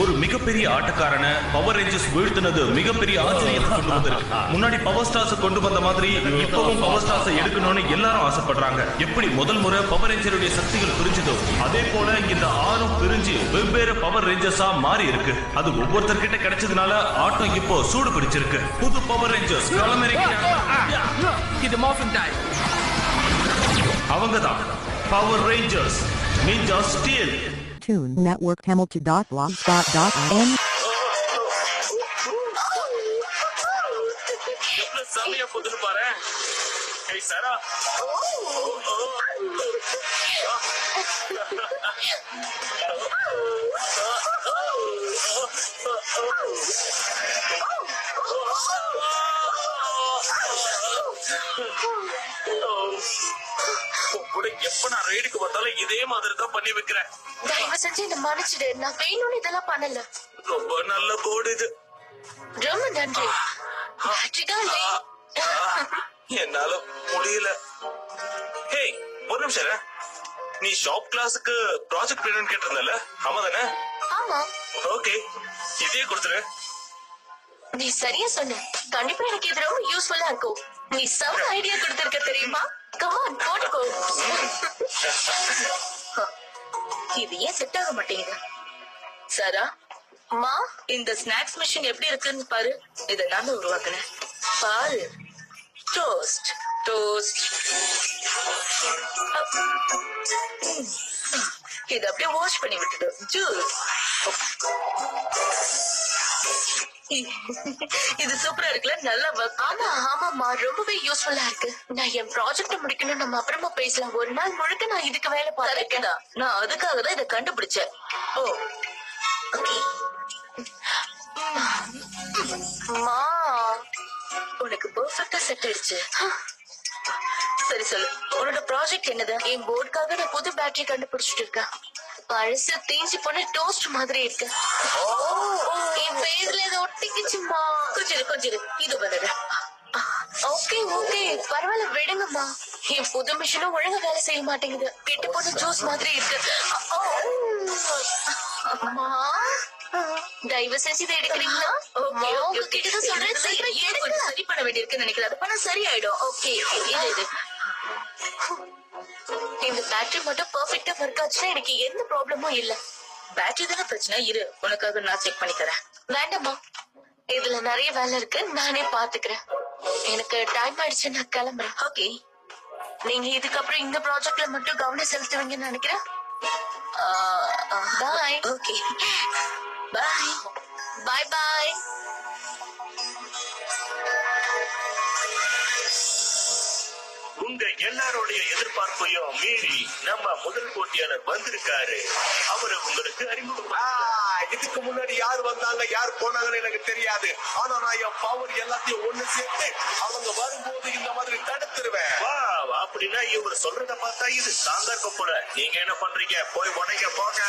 ஒரு மிகப்பெரிய ஆட்டக்காரனை power Rangers வீழ்த்தினது மிகப்பெரிய ஆச்சரியத்தை கொண்டு வந்திருக்கு. முன்னாடி பவர் ஸ்டார்ஸ் கொண்டு வந்த மாதிரி இப்பவும் பவர் ஸ்டார்ஸ் எடுக்கணும்னு எல்லாரும் ஆசைப்படுறாங்க. எப்படி முதல் முறை பவர் ரேஞ்சருடைய சக்திகள் பிரிஞ்சதோ அதே போல இந்த 6 பிரிஞ்சு வெவ்வேறு பவர் ரேஞ்சர்ஸா மாறி இருக்கு. அது ஒவ்வொருத்தர்கிட்ட கிடைச்சதுனால ஆட்டம் இப்போ சூடு பிடிச்சிருக்கு. புது பவர் ரேஞ்சர்ஸ் இது மார்ஃபிங் டைம். அவங்கதான் power Rangers ninja steel. Tune Network Hamilton.blogspot.in. சமயம் புதுன்னு பாரு. ஏய் சாரா. எப்ப நான் ரைடுக்கு வந்தாலும் இதே மாதிரி தான் பண்ணி வைக்கிறேன். தயவு செஞ்சு என்ன மன்னிச்சிடு. நான் வேணும்னு இதெல்லாம் பண்ணல. ரொம்ப நல்ல போர்டு இது. ரொம்ப நன்றி. என்னால முடியல. ஹேய் ஒரு நிமிஷம். நீ ஷாப் கிளாஸுக்கு ப்ராஜெக்ட் வேணும்னு கேட்டிருந்தல, ஆமா தானே? ஆமா. ஓகே, இதே கொடுத்துரு. நீ சரியா சொன்ன. கண்டிப்பா எனக்கு இது ரொம்ப யூஸ்ஃபுல்லா இருக்கும். நீ செம ஐடியா கொடுத்திருக்க தெரியுமா? கம் ஆன் போட்டுக்கோ. இது ஏன் செட் ஆக மாட்டேங்குது? சரா மா, இந்த ஸ்நாக்ஸ் மிஷின் எப்படி இருக்குன்னு பாரு. இதை நான் உருவாக்குனேன். பாரு, டோஸ்ட் டோஸ்ட். இது அப்படியே வாஷ் பண்ணி விட்டுடு. ஜூஸ். இது சூப்பரா இருக்குல்ல? நல்லா ஒர்க். ஆமா ஆமாமா, ரொம்பவே யூஸ்ஃபுல்லா இருக்கு. நான் என் ப்ராஜெக்ட் முடிக்கணும். நம்ம அப்புறமா பேசலாம். ஒரு நாள் முழுக்க நான் இதுக்கு வேலை பார்த்திருக்கேன். நான் அதுக்காக தான் இதை கண்டுபிடிச்சேன். ஓ மா, உனக்கு பெர்ஃபெக்ட்டா செட் ஆயிடுச்சு. சரி சொல்லு, உன்னோட ப்ராஜெக்ட் என்னது? என் போர்டுக்காக நான் புது பேட்டரி கண்டுபிடிச்சிட்டு இருக்கேன். பழசு தீஞ்சு போன டோஸ்ட் மாதிரி இருக்கு. என் பேர்ல இதை ஒட்டிக்குச்சுமா. கொஞ்சம் இது பண்ணுங்க. ஓகே ஓகே, பரவாயில்ல விடுங்கம்மா. என் புது மிஷினும் ஒழுங்கா வேலை செய்ய மாட்டேங்குது. கெட்டு போன ஜூஸ் மாதிரி இருக்கு. அம்மா, தயவு செஞ்சு இதை எடுக்கிறீங்களா? உங்ககிட்ட சொல்றேன், சரி பண்ண வேண்டியிருக்குன்னு நினைக்கிறேன். அது பண்ண சரியாயிடும். ஓகே, இது இந்த பேட்டரி மட்டும் பெர்ஃபெக்ட்டா ஒர்க் ஆச்சுன்னா எனக்கு எந்த ப்ராப்ளமும் இல்ல. பேட்டரி தானே பிரச்சனை. இரு, உனக்காக நான் செக் பண்ணி தரேன். வேண்டாமா, இதுல நிறைய வேலை இருக்கு. நானே பாத்துக்கிறேன். எனக்கு டைம் ஆயிடுச்சு, நான் கிளம்புறேன். ஓகே, நீங்க இதுக்கப்புறம் இந்த ப்ராஜெக்ட்ல மட்டும் கவனம் செலுத்துவீங்கன்னு நினைக்கிறேன். Bye. Okay bye. Bye bye. உங்க எல்லாரோடைய எதிர்பார்ப்பையும் மீறி நம்ம முதல் போட்டியாளர் வந்திருக்காரு. அவரு உங்களுக்கு அறிமுகம். இதுக்கு முன்னாடி யார் வந்தாங்க யார் போனாங்கன்னு எனக்கு தெரியாது. ஆனா நான் என் பவர் எல்லாத்தையும் ஒண்ணு சேர்த்து அவங்க வரும்போது இந்த மாதிரி தடுத்துருவேன். அப்படின்னா இவர் சொல்றத பார்த்தா இது ஸ்ட்ராங்கா இருக்க போல. நீங்க என்ன பண்றீங்க? போய் உடைங்க போங்க.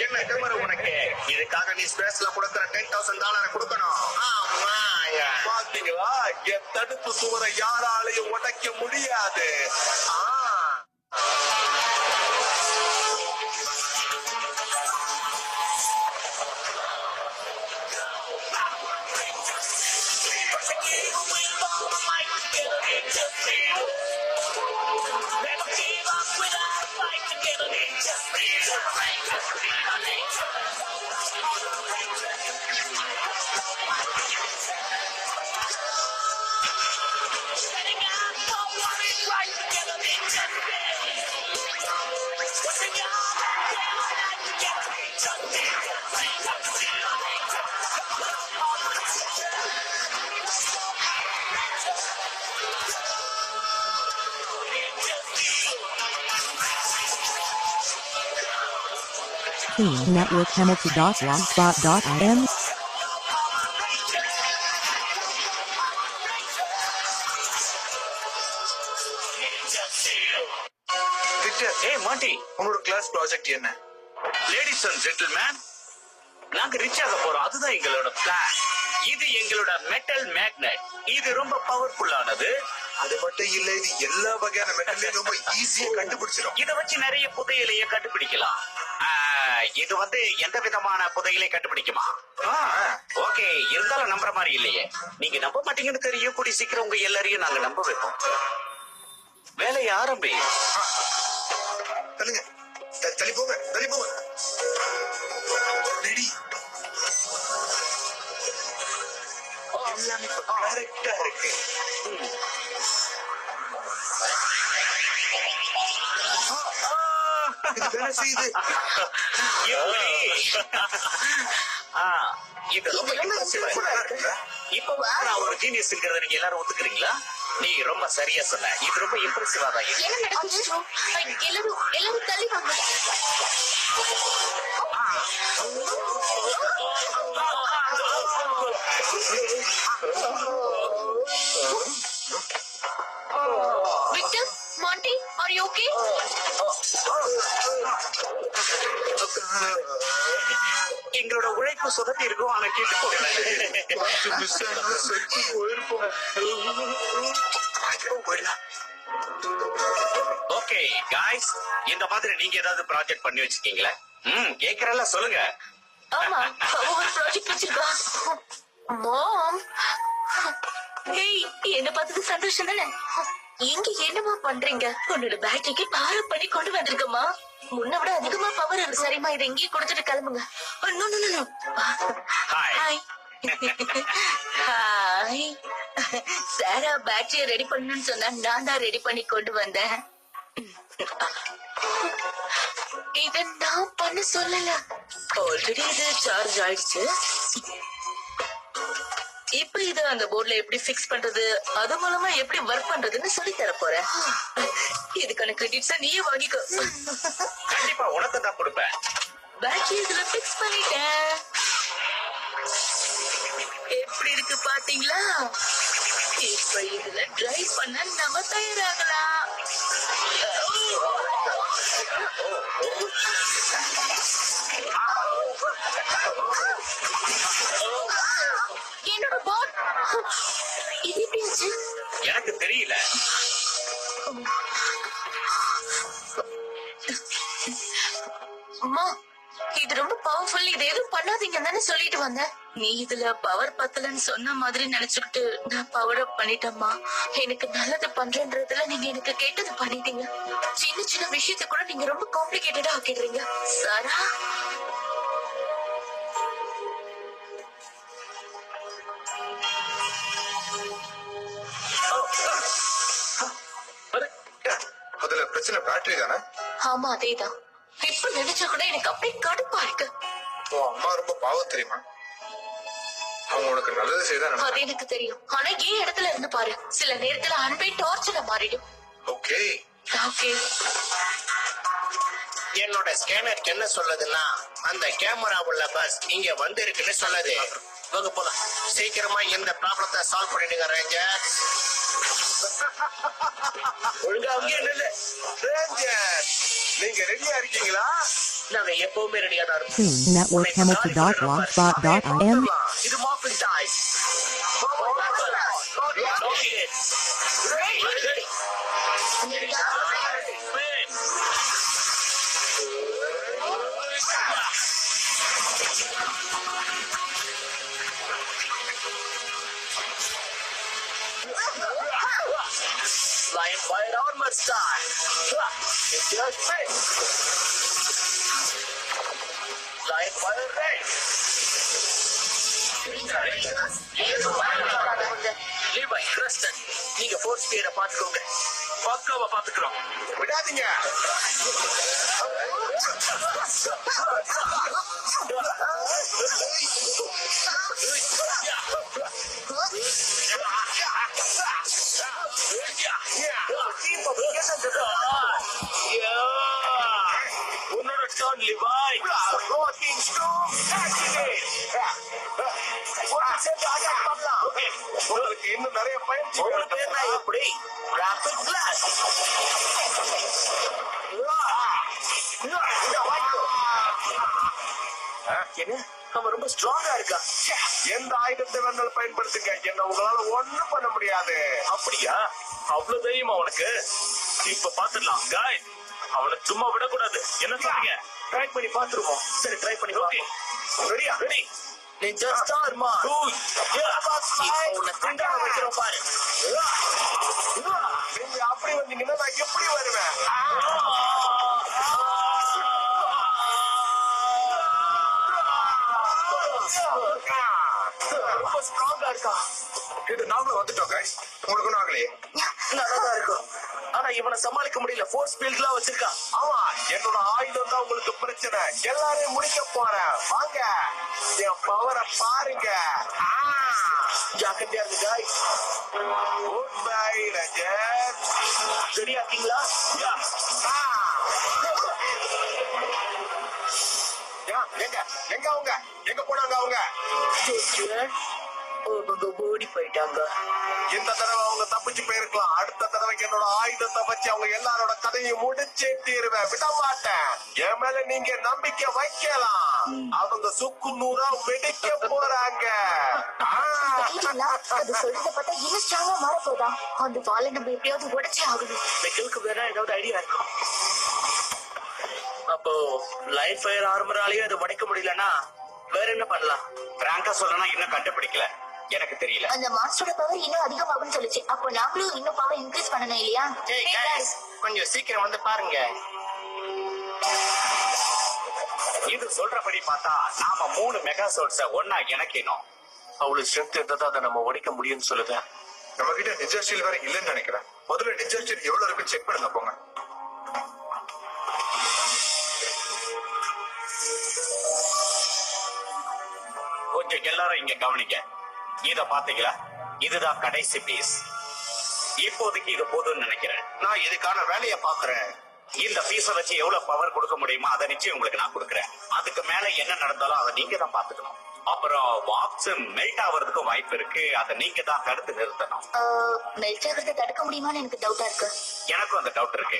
என்ன கேமரா உனக்கு? இதுக்காக நீ ஸ்பேஸ்ல கொடுக்கிற $10,000 கொடுக்கணும். பாத்தீங்களா, என் தடுப்பு சுவரை யாராலையும் உடைக்க முடியாது. Tune Network Hamilton.blogspot.in. ஏய் மாண்டி, உன்னோட கிளாஸ் ப்ராஜெக்ட் என்ன? லேடிஸ் அண்ட் ஜென்டில்மேன், நாங்க ரிச் ஆக போறோம். அதுதான் எங்களோட பிளான். இது எங்களோட மெட்டல் மேக்னெட். இது ரொம்ப பவர்ஃபுல்லானது. அது மட்டும் இல்ல, இது எல்லா வகையான மெட்டலையும் ரொம்ப ஈஸியா கண்டுபிடிச்சிடும். இத வச்சு நிறைய புதையலையே கண்டுபிடிக்கலாம். இது வந்து எந்த விதமான புதையலை கண்டுபிடிக்குமா? ஓகே, இருந்தாலும் நம்புற மாதிரி இல்லையே. நீங்க நம்ப மாட்டீங்கன்னு தெரியும். கூடி சீக்கிரம் உங்க எல்லாரையும் நாங்க நம்ப வைப்போம். வேலையை ஆரம்பி. தள்ளுங்க, தள்ளி போங்க, தள்ளி போங்க. ரெடி. எல்லாமே கரெக்டா இருக்கு. இது வேலை செய்யுது. இது ரொம்ப impressive-ஆ இருக்கு. இப்ப நான் ஒரு ஜீனியஸ்ங்கிறத நீங்க எல்லாரும் ஒத்துக்கிறீங்களா? நீ ரொம்ப சரியா சொன்ன. இது ரொம்ப இம்ப்ரெசிவா தான் இருக்கு. என்ன நடக்குது? எல்லாரும் தள்ளி வாங்க. Victor, Monty, are you okay? எங்களோட உழைப்பு சொதப்பி இருக்கும். ஆனா கேட்டு போயிடலாம். ஓகே காய்ஸ், இந்த மாதிரி நீங்க ஏதாவது ப்ராஜெக்ட் பண்ணி வச்சிருக்கீங்களா? கேக்குறல சொல்லுங்க. ஆமா, ஒரு ப்ராஜெக்ட் வச்சிருக்கா. மாம், ஹேய், என்ன பார்த்தது சந்தோஷம் தானே? இங்க என்னமா பண்றீங்க? உன்னோட பேட்டரிக்கு பவர் பண்ணி கொண்டு வந்திருக்கமா? முன்ன விட அதிகமா பவர் இருக்கு. சரிம்மா, இதை இங்கேயே கொடுத்துட்டு கிளம்புங்க. ஹாய். ஹாய். சாரா பேட்டரிய ரெடி பண்ணணும்னு சொன்னா நான் தான் ரெடி பண்ணி கொண்டு வந்தேன். இத நான் பண்ண சொல்லல. ஆல்ரெடி இது சார்ஜ் ஆயிடுச்சு. இப்ப இது அந்த போர்ட்ல எப்படி பிக்ஸ் பண்றது, அது மூலமா எப்படி ஒர்க் பண்றதுன்னு சொல்லி தர போறேன். இதுக்கான கிரெடிட்ஸா நீயே வாங்கிக்கோ. கண்டிப்பா உனக்கு தான் கொடுப்பேன். பேட்டரி இதுல பிக்ஸ் பண்ணிட்டேன். எப்படி இருக்கு பாத்தீங்களா? இப்ப இதுல டிரைவ் பண்ண நம்ம தயாராகலாம். என்னோட போட் இது எப்படி ஆச்சு? எனக்கு தெரியல. அம்மா, இது ரொம்ப பவர்ஃபுல். இது எதுவும் பண்ணாதீங்கன்னு தானே சொல்லிட்டு வந்தேன். நீ இதுல பவர் பத்தலன்னு சொன்ன மாதிரி நினைச்சுக்கிட்டு நான் பவர் அப் பண்ணிட்டேம்மா. எனக்கு நல்லது பண்றேன்றதுல நீங்க எனக்கு கேட்டது பண்ணிட்டீங்க. சின்ன சின்ன விஷயத்த கூட நீங்க ரொம்ப காம்ப்ளிகேட்டடா ஆக்கிடுறீங்க. சாரா, அதுல பிரச்சனை பேட்டரி தானே? ஆமா அதேதான். இப்ப நினைச்சா கூட எனக்கு அப்படியே கடுப்பா இருக்கு. உன் அம்மா ரொம்ப பாவம் தெரியுமா? அவங்க உனக்கு நல்லது செய்தான். அது எனக்கு தெரியும். ஆனா ஏன் இடத்துல இருந்து பாரு, சில நேரத்துல அன்பே டார்ச்சரா மாறிடும். ஓகே ஓகே, என்னோட ஸ்கேனர் என்ன சொல்லுதுன்னா, அந்த கேமரா உள்ள பஸ் இங்க வந்து இருக்குன்னு சொல்லுது. வாங்க போலாம். சீக்கிரமா இந்த ப்ராப்ளத்தை சால்வ் பண்ணிடுங்க ரேஞ்சர். ஒழுங்கா அங்கே நில்லு. ரேஞ்சர், நீங்க ரெடியா இருக்கீங்களா? நாங்க எப்பவுமே ரெடியா தான் இருப்போம். networkhamilton.blogspot.im இது mopping time. Lion fire armor style. It's your face. Lion fire red. Levi, Preston, நீங்க ஃபோர்ஸ் ஸ்பீட பாத்துக்கோங்க. பக்காவா பாத்துக்கிறோம். விடாதீங்க. உன்னோட turn Levi. Rocking storm activate. உங்களுக்கு இன்னும் நிறைய பயிற்சி பேர்னா எப்படி? Rapid blast. என்ன அவன் ரொம்ப ஸ்ட்ராங்கா இருக்கா. எந்த ஆயுதத்தை வேணாலும் பயன்படுத்துங்க, என்ன உங்களால ஒண்ணும் பண்ண முடியாது. அப்படியா? அவ்வளவு தைரியமா அவனுக்கு? இப்ப பாத்துடலாம் காய். அவனை சும்மா விடக்கூடாது. என்ன சொல்றீங்க? ட்ரை பண்ணி பாத்துருவோம். சரி ட்ரை பண்ணி. ஓகே ரெடியா? ரெடி. நிஞ்சா ஸ்டார் மா. உன்னை திண்டாட வைக்கிறோம் பாரு. நீங்க அப்படி வந்தீங்கன்னா நான் எப்படி வருவேன்? ரொம்ப ஸ்ட்ராங்கா இருக்கா. இது நாமளும் வந்துட்டோம் guys. உங்களுக்கு ஒண்ணும் ஆகலையே? நல்லா இருக்கும். ஆனா இவனை சமாளிக்க முடியல. ஃபோர்ஸ் ஃபீல்ட்லாம் வச்சிருக்கான். ஆமா, என்னோட ஆயுதம் தான் உங்களுக்கு பிரச்சனை. எல்லாரையும் முடிக்க போறேன். வாங்க, என் பவரை பாருங்க. ஜாக்கிரதையா இருக்கு காய். Good bye Rajat. ரெடியா இருக்கீங்களா? எங்க எங்க அவங்க எங்க போனாங்க அவங்க? ஓடி போயிட்டாங்க. இந்த தடவை அவங்க தப்பிச்சு போயிருக்கலாம். அடுத்த தடவை என்னோட ஆயுதத்தை வச்சு அவங்க எல்லாரோட கதையும் முடிச்சே தீருவேன். விட மாட்டேன். என் மேல நீங்க நம்பிக்கை வைக்கலாம். அவங்க சுக்கு நூறா வெடிக்க போறாங்க. அது சொல்றத பார்த்தா இன்னும் ஸ்ட்ராங்கா மாற போதா? அந்த வாழை நம்ம எப்படியாவது உடைச்சே ஆகணும். மெக்கலுக்கு வேற ஏதாவது ஐடியா இருக்கும். அப்போ லைட் ஃபயர் ஆர்மராலேயே அதை உடைக்க முடியலன்னா வேற என்ன பண்ணலாம்? பிராங்கா சொல்லனா இன்னும் கண்டுபிடிக்கல, எனக்கு தெரியல. அந்த மாஸ்டரோட பவர் இன்னும் அதிகமாகும்னு சொல்லுச்சு. அப்போ நாமளும் இன்னும் பவர் இன்க்ரீஸ் பண்ணணும் இல்லையா? Hey guys, கொஞ்சம் சீக்கிரம் வந்து பாருங்க. இது சொல்றபடி பார்த்தா நாம 3 மெகா சோர்ஸ ஒன்னா இணைக்கணும். அவ்வளவு ஸ்ட்ரென்த் இருந்தா தான் அதை நம்ம உடைக்க முடியும்னு சொல்லுது. நம்ம கிட்ட நிஜா ஸ்டீல் வேற இல்லைன்னு நினைக்கிறேன். முதல்ல நிஜா ஸ்டீல் எவ்வளவு இருக்குன்னு செக் பண்ணுங்க போங்க. கொஞ்சம் எல்லாரும் இங்க கவனிங்க. இத பாத்தீங்களா? இதுதான் கடைசி பீஸ். இப்போதைக்கு இது போதும்னு நினைக்கிறேன். நான் இதுக்கான வேலையை பாக்குறேன். இந்த பீஸ வச்சு எவ்வளவு பவர் கொடுக்க முடியுமோ அதை நிச்சயம் உங்களுக்கு நான் கொடுக்குறேன். அதுக்கு மேல என்ன நடந்தாலும் அதை நீங்க தான் பாத்துக்கணும். அப்புறம் வாப்ஸ் மெல்ட் ஆவறதுக்கு வாய்ப்பு இருக்கு. அதை நீங்க தான் தடுத்து நிறுத்தணும். மெல்ட் ஆகிறத தடுக்க முடியுமான்னு எனக்கு டவுட்டா இருக்கு. எனக்கும் அந்த டவுட் இருக்கு.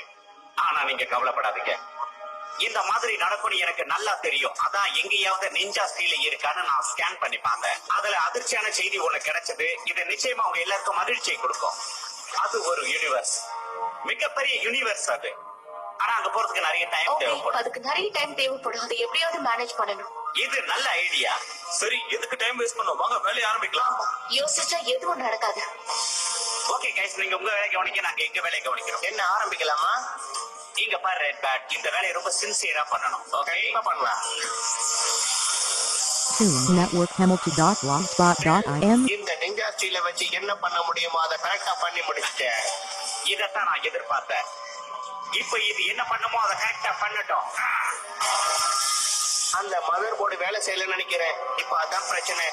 ஆனா நீங்க கவலைப்படாதீங்க, இந்த மாதிரி நடக்கும்னு எனக்கு நல்லா தெரியும். அதான் எங்கேயாவது நிஞ்சா ஸ்டீல் இருக்கான்னு நான் ஸ்கேன் பண்ணி பார்த்தேன். அதுல அதிர்ச்சியான செய்தி ஒண்ணு கிடைச்சது. இது நிச்சயமா அவங்க எல்லாருக்கும் மகிழ்ச்சியை கொடுக்கும். அது ஒரு யூனிவர்ஸ், மிகப்பெரிய யூனிவர்ஸ் அது. ஆனா அங்க போறதுக்கு நிறைய டைம் ஓகே, தேவைப்படும். அதுக்கு நிறைய டைம் தேவைப்படும். அதை எப்படியாவது மேனேஜ் பண்ணணும். இது நல்ல ஐடியா. சரி, எதுக்கு டைம் வேஸ்ட் பண்ணோம்? வாங்க வேலையை ஆரம்பிக்கலாம். ஆமா, யோசிச்சா எதுவும் நடக்காது. ஓகே கைஸ், நீங்க உங்க வேலையை கவனிக்க, நாங்க எங்க வேலையை கவனிக்கிறோம். என்ன ஆரம்பிக்கலாமா? இங்க பாரு ரெட் பேட், இந்த வேலையை ரொம்ப சின்சியரா பண்ணணும். ஓகே, பண்ணலாம். Tune Network Hamilton.blogspot.in. இந்த நிஞ்சா ஸ்டீலை வச்சு என்ன பண்ண முடியுமோ அதை கரெக்டா பண்ணி முடிச்சிட்டேன். இதத்தான் நான் எதிர்பார்த்தேன். இப்ப இது என்ன பண்ணுமோ அதை கரெக்டா பண்ணட்டும். அந்த மதர் போர்டு வேலை செய்யலன்னு நினைக்கிறேன். இப்ப அதான் பிரச்சனை.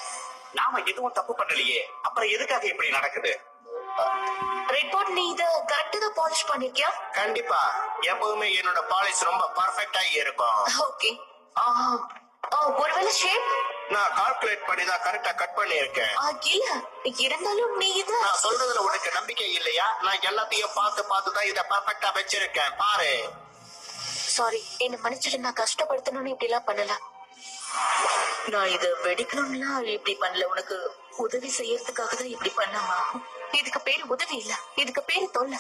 நாம எதுவும் தப்பு பண்ணலையே, அப்புறம் எதுக்காக இப்படி நடக்குது? ரிப்போர்ட், நீ இத கரெக்டா தான் பாலிஷ் பண்ணிருக்கியா? கண்டிப்பா, எப்பவுமே என்னோட பாலிஷ் ரொம்ப பர்ஃபெக்டா இருக்கும். ஓகே. ஒருவேளை ஷேப் நான் கால்குலேட் பண்ணி தான் கரெக்டா கட் பண்ணிருக்கேன். இல்ல, இருந்தாலும் நீ இத நான் சொல்றதுல உனக்கு நம்பிக்கை இல்லையா? நான் எல்லாத்தையும் பார்த்து தான் இத பர்ஃபெக்டா வச்சிருக்கேன். பாரு. சாரி, என்ன மன்னிச்சிடு. நான் கஷ்டப்படுத்தணும்னு இப்படி எல்லாம் பண்ணல. நான் இத வெடிக்கணும்லாம் இப்படி பண்ணல. உனக்கு உதவி செய்யறதுக்காக தான் இப்படி பண்ணாமா? இதுக்கு பேரு உதவி இல்ல, இதுக்கு பேரு தொல்லை.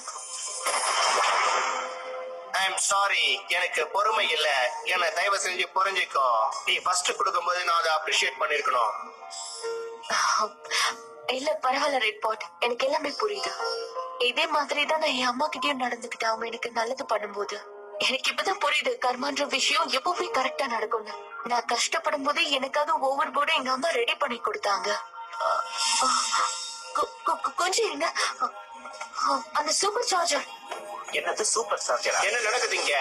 ஐம் சாரி, எனக்கு பொறுமை இல்ல. என்ன தயவு செஞ்சு புரிஞ்சுக்கோ. நீ ஃபர்ஸ்ட் கொடுக்கும்போது நான் அதை அப்ரிஷியேட் பண்ணிருக்கணும். இல்ல பரவாயில்ல ரிப்போர்ட், எனக்கு எல்லாமே புரியுது. இதே மாதிரி தான் நான் என் அம்மா கிட்டயும் நடந்துக்கிட்டேன். அவங்க எனக்கு நல்லது பண்ணும்போது எனக்கு இப்பதான் புரியுது, கர்மான்ற விஷயம் எப்பவுமே கரெக்டா நடக்கும்னு. நான் கஷ்டப்படும் போது எனக்காக ஒவ்வொரு போர்டும் எங்க அம்மா ரெடி பண்ணி கொடுத்தாங்க. கொஞ்சம் இருங்க. அந்த சூப்பர் சார்ஜர். என்னது சூப்பர் சார்ஜரா? என்ன நடக்குது இங்க?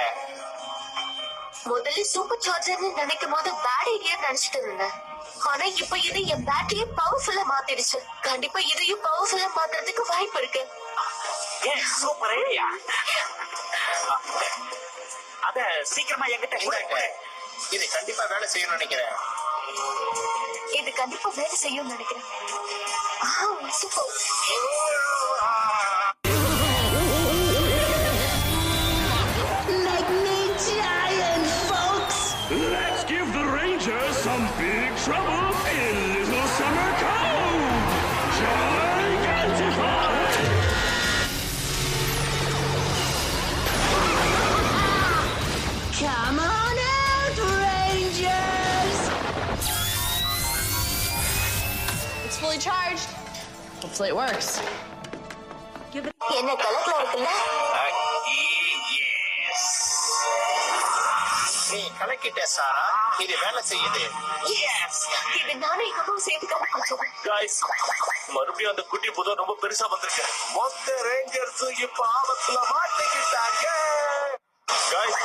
முதல்ல சூப்பர் சார்ஜர்னு நினைக்கும் போது பேட் ஐடியா நினைச்சிட்டு இருந்தேன். ஆனா இப்ப இது என் பேட்டரியை பவர்ஃபுல்லா மாத்திடுச்சு. கண்டிப்பா இதையும் பவர்ஃபுல்லா மாத்துறதுக்கு வாய்ப்பு இருக்கு. Super idea. அத சீக்கிரமா என்கிட்ட கொடுங்க. இது கண்டிப்பா வேலை செய்யணும்னு நினைக்கிறேன். இது கண்டிப்பா வேலை செய்யும்னு நினைக்கிறேன். Super. Let's give the Rangers trouble in Little Summer Cove! Gigantify! Come on out, Rangers! It's fully charged. Hopefully it works. என்ன கலக்கலா இருக்குல்ல? நீ கலக்கிட்ட சாரா, இது வேலை செய்யுது. இது நானும் எங்களும் சேர்த்து கலக்கணும். Guys, மறுபடியும் அந்த குட்டி புதர் ரொம்ப பெருசா வந்திருக்கு. மொத்த ரேஞ்சர்ஸ் இப்ப ஆபத்துல மாட்டிக்கிட்டாங்க. Guys,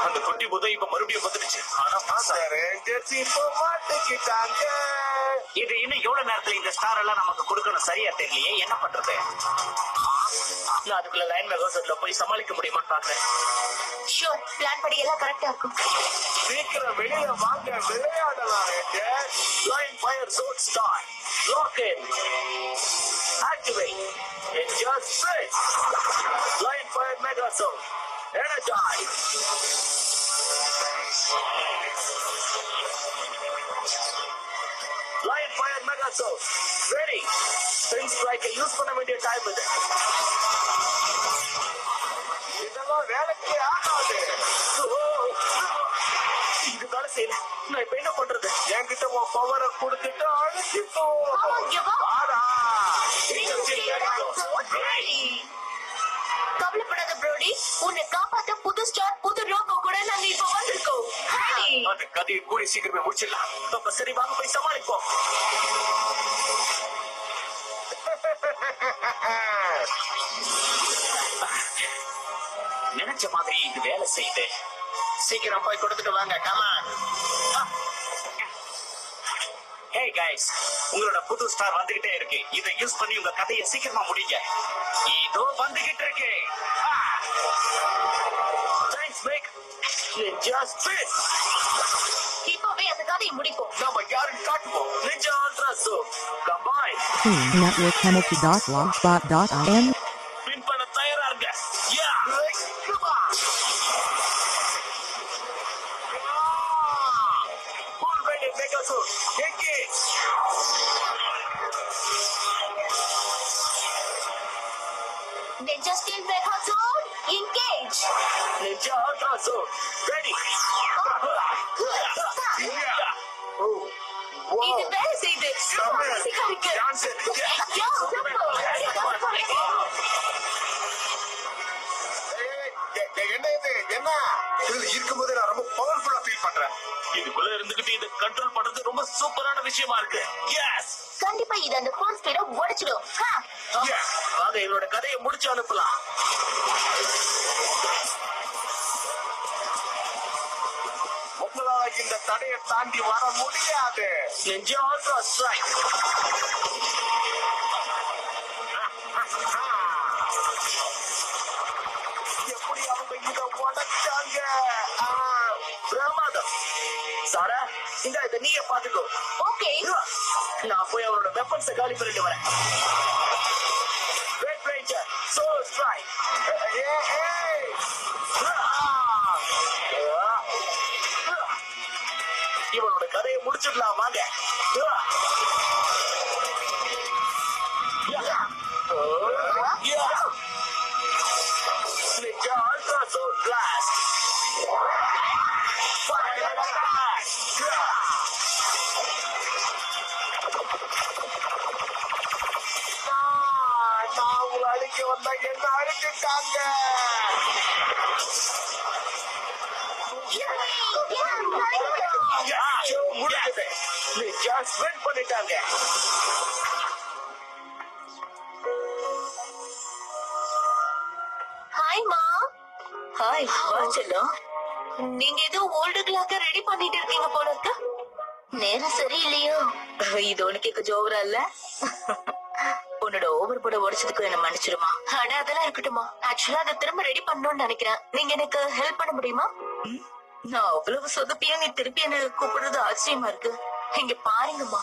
அந்த குட்டி புதர் இப்ப மறுபடியும் வந்துருச்சு. ஆனா அந்த ரேஞ்சர்ஸ் இப்ப மாட்டிக்கிட்டாங்க. இது இன்னும் எவ்வளவு நேரத்துல இந்த ஸ்டார் எல்லாம் நமக்கு கொடுக்கணும் சரியா தெரியலையே, என்ன பண்றது? நான் அதுக்குள்ள லைன் மெகாசெட்ல போய் சமாளிக்க முடியுமான்னு பாக்குறேன். ஷூர், பிளான் படி எல்லாம் கரெக்டா இருக்கும். சீக்கிரம் வெளியில வாங்க, விளையாடலாம் Rangers. Line fire zone start. Lock in. Activate. In just 6. Line fire mega zone. Energize. Line fire mega zone. Ready. Spin strike use பண்ண வேண்டிய டைம் இது. இதெல்லாம் வேலைக்கு ஆகாது. இது வேலை செய்யல. நான் இப்ப என்ன பண்றது? என்கிட்ட உன் பவரை கொடுத்துட்டு அழிச்சிட்டோ. ஆமா, இங்க வா. ஆடா. கவலைப்படாத ப்ரோடி, உன்னை காப்பாத்த புது ஸ்டார் புது லோகோ கூட நாங்க இப்ப வந்திருக்கோம். ஹாய். அந்த கதையை கூடி சீக்கிரமே முடிச்சிடலாம். அப்ப சரி வாங்க போய் சமாளிப்போம். நினைச்ச மாதிரி இது வேலை செய்யுது. சீக்கிரம் போய் கொடுத்துட்டு வாங்க. கமான். ஹே கைஸ், உங்களோட புது ஸ்டார் வந்துகிட்டே இருக்கு. இதை யூஸ் பண்ணி உங்க கதையை சீக்கிரமா முடிங்க. இதோ வந்துகிட்டு இருக்கு. Thanks, Mick. Ninja Spin. இப்பவே அந்த கதையை முடிப்போம். நாம யாருன்னு காட்டுவோம். Ninja Ultra Zoom. Combine. Team Network Hamilton.blogspot.in. Spin பண்ண தயாரா இருங்க. Yeah. Full rated Mega Zoom. Engage. Ninja Steel Mega Zone, engage. Ninja Ultra Zoom. Ready. Yeah. இது வேலை செய்யுது. Johnson. யோ, என்ன இது? என்ன இதுல இருக்கும்போது நான் ரொம்ப பவர்ஃபுல்லா ஃபீல் பண்றேன். இதுக்குள்ள இருந்துகிட்டு இதை கண்ட்ரோல் பண்றது ரொம்ப சூப்பரான விஷயமா இருக்கு. Yes. கண்டிப்பா இது அந்த ஃபோன் ஸ்பீட உடைச்சிடும். வாங்க என்னோட கதையை முடிச்சு அனுப்பலாம். உங்களால இந்த தடையை தாண்டி வர முடியாது. Ninja Ultra Strike. எப்படி அவங்க இத உடைச்சாங்க? பிரமாதம். சாரா, இதை நீயே பாத்துக்கோ. ஓகே. நான் போய் அவரோட வெப்பன்ஸ காலி பண்ணிட்டு வரேன். Red Ranger, Soul Strike. இவனோட கதையை முடிச்சிடலாம் வாங்க. Ninja Ultra Soul Blast. Fire attack. நான் உங்களை அழிக்க வந்தா என்ன அழிச்சிட்டாங்க. முடிஞ்சது. Ninja win பண்ணிட்டாங்க. ஹாய் மா. ஹாய், வாச்சலோ. நீங்க ஏதோ ஓல்டு கிளாக்க ரெடி பண்ணிட்டு இருக்கீங்க போல இருக்கு. நேரம் சரியில்லையோ? இது உனக்கு கொஞ்சம் ஓவரா இல்ல? உன்னோட ஓவர் போட உடைச்சதுக்கு என்ன மன்னிச்சிடுமா? அட அதெல்லாம் இருக்கட்டுமா. ஆக்சுவலா அதை திரும்ப ரெடி பண்ணணும்னு நினைக்கிறேன். நீங்க எனக்கு ஹெல்ப் பண்ண முடியுமா? நான் அவ்வளவு சொதப்பியா நீ திருப்பி என்ன கூப்பிடுறது ஆச்சரியமா இருக்கு. இங்க பாருங்கம்மா,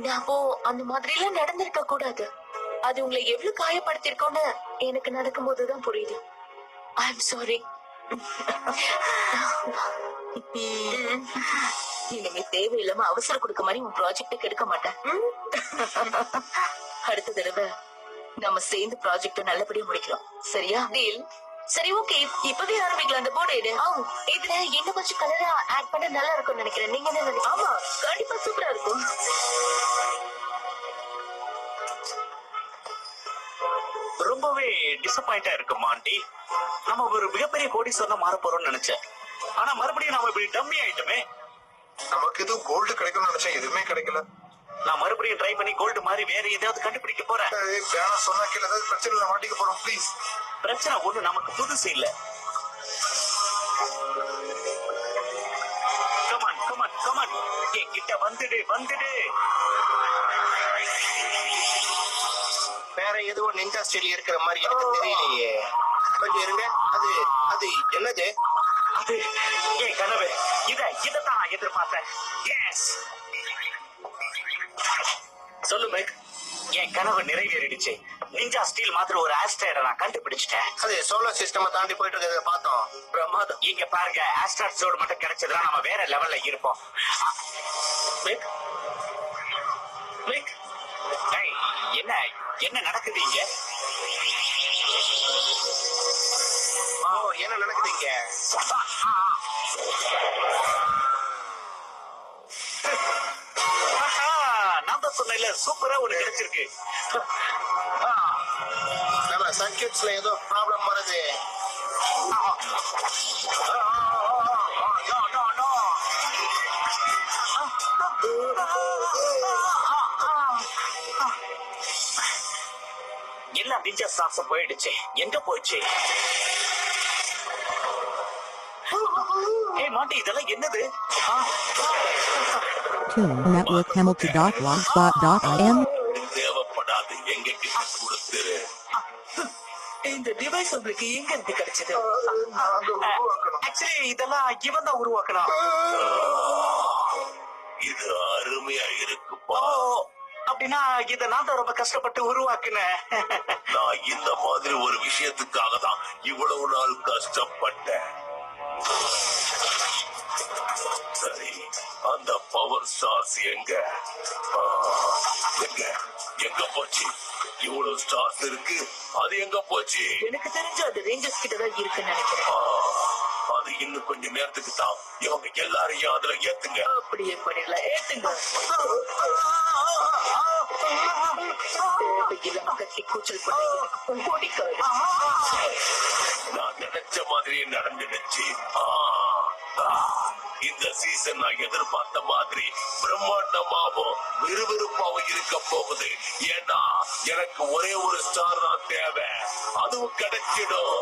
நான் அப்போ அந்த மாதிரி எல்லாம் நடந்திருக்க கூடாது. அது உங்களை எவ்வளவு காயப்படுத்திருக்கோன்னு எனக்கு நடக்கும் போதுதான் புரியுது. I am sorry. இனிமே தேவையில்லாம அவசரம் கொடுக்க மாதிரி உன் ப்ராஜெக்ட் கெடுக்க மாட்டேன். அடுத்த தடவை நம்ம சேர்ந்து ப்ராஜெக்ட் நல்லபடியா முடிக்கிறோம். சரியா? டீல். சரி, ஓகே, இப்பவே ஆரம்பிக்கலாம். அந்த போர்டு எடு. இதுல இன்னும் கொஞ்சம் கலரா ஆட் பண்ண நல்லா இருக்கும்னு நினைக்கிறேன். நீங்க என்ன நினைக்கிறீங்க? ஆமா, கண்டிப்பா சூப்பரா இருக்கும். ரொம்பவே டிசப்பாயிண்டா இருக்கு மாண்டி. நம்ம ஒரு மிகப்பெரிய கோடீஸ்வரனா மாற போறோம்னு நினைச்சேன். ஆனா மறுபடியும் நாம இப்படி டம்மி ஆயிட்டுமே. நமக்கு எதுவும் கோல்டு கிடைக்கும்னு நினைச்சேன், எதுவுமே கிடைக்கல. நான் மறுபடியும் ட்ரை பண்ணி கோல்டு மாதிரி வேற ஏதாவது கண்டுபிடிக்க போறேன். வேணாம் சொன்னா கீழே ஏதாவது பிரச்சனை மாட்டிக்க போறோம். ப்ளீஸ். பிரச்சனை ஒண்ணு நமக்கு புதுசு இல்ல. கமான் கமான் கமான், கிட்ட வந்துடு வந்துடு. வேற எதுவும் நிஞ்சா ஸ்டைல் இருக்கிற மாதிரி எனக்கு தெரியலையே. கொஞ்சம் இருங்க. அது அது என்னது? அது ஏன் கனவு. இதத்தான் எதிர்பார்த்தேன். எஸ், சொல்லு மேக். என் கனவு நிறைவேறிடுச்சு. நிஞ்சா ஸ்டீல் மாதிரி ஒரு ஆஸ்ட்ராய்டை நான் கண்டுபிடிச்சிட்டேன். அது சோலார் சிஸ்டம் தாண்டி போயிட்டு இருக்கிறத பார்த்தோம். பிரமாதம். இங்க பாருங்க, ஆஸ்ட்ராய்டோடு மட்டும் கிடைச்சதுன்னா நம்ம வேற லெவல்ல இருப்போம். மேக் மேக், என்ன என்ன நடக்குது இங்க? என்ன நடக்குது இங்க? நான் தான் சொன்னேன்ல, சூப்பரா ஒண்ணு கிடைச்சிருக்கு. நம்ம சர்க்கியூட்ஸ்ல ஏதோ ப்ராப்ளம் வருது. எல்லாம் நிஞ்சா சாக்ஸ் போயிடுச்சு. எங்க போச்சு? ஏய் மாண்டி, இதெல்லாம் என்னது? Toon Network Hamilton.blogspot.in. தேவைப்படாது, எங்க கிட்ட கொடுத்துரு. இந்த டிவைஸ் உங்களுக்கு எங்க இருந்து கிடைச்சது? ஆக்சுவலி இதெல்லாம் இவன் தான் உருவாக்கணும். இது அருமையா இருக்குப்பா. அப்படின்னா இத நான் தான் ரொம்ப கஷ்டப்பட்டு உருவாக்குனேன். நான் இந்த மாதிரி ஒரு விஷயத்துக்காக தான் இவ்வளவு நாள் கஷ்டப்பட்டேன். சரி, அந்த பவர் ஸ்டார்ஸ் எங்க? எங்க எங்க போச்சு? இவ்வளவு ஸ்டார்ஸ் இருக்கு, அது எங்க போச்சு? எனக்கு தெரிஞ்சு அது ரேஞ்சர்ஸ் கிட்ட தான் இருக்குன்னு நினைக்கிறேன். அது இன்னும் கொஞ்ச நேரத்துக்கு தான். இவங்க எல்லாரையும் அதுல ஏத்துங்க. அப்படியே பண்ணிடலாம். ஏத்துங்க. தேவையில்லாம கட்டி கூச்சல் பண்ண எனக்கு பிடிக்காது. நான் நினைச்ச மாதிரியே நடந்துடுச்சு. இந்த சீசன் நான் எதிர்பார்த்த மாதிரி பிரம்மாண்டமாவும் விறுவிறுப்பாவும் இருக்க போகுது. ஏன்னா எனக்கு ஒரே ஒரு ஸ்டார் தான் தேவை, அதுவும் கிடைச்சிடும்.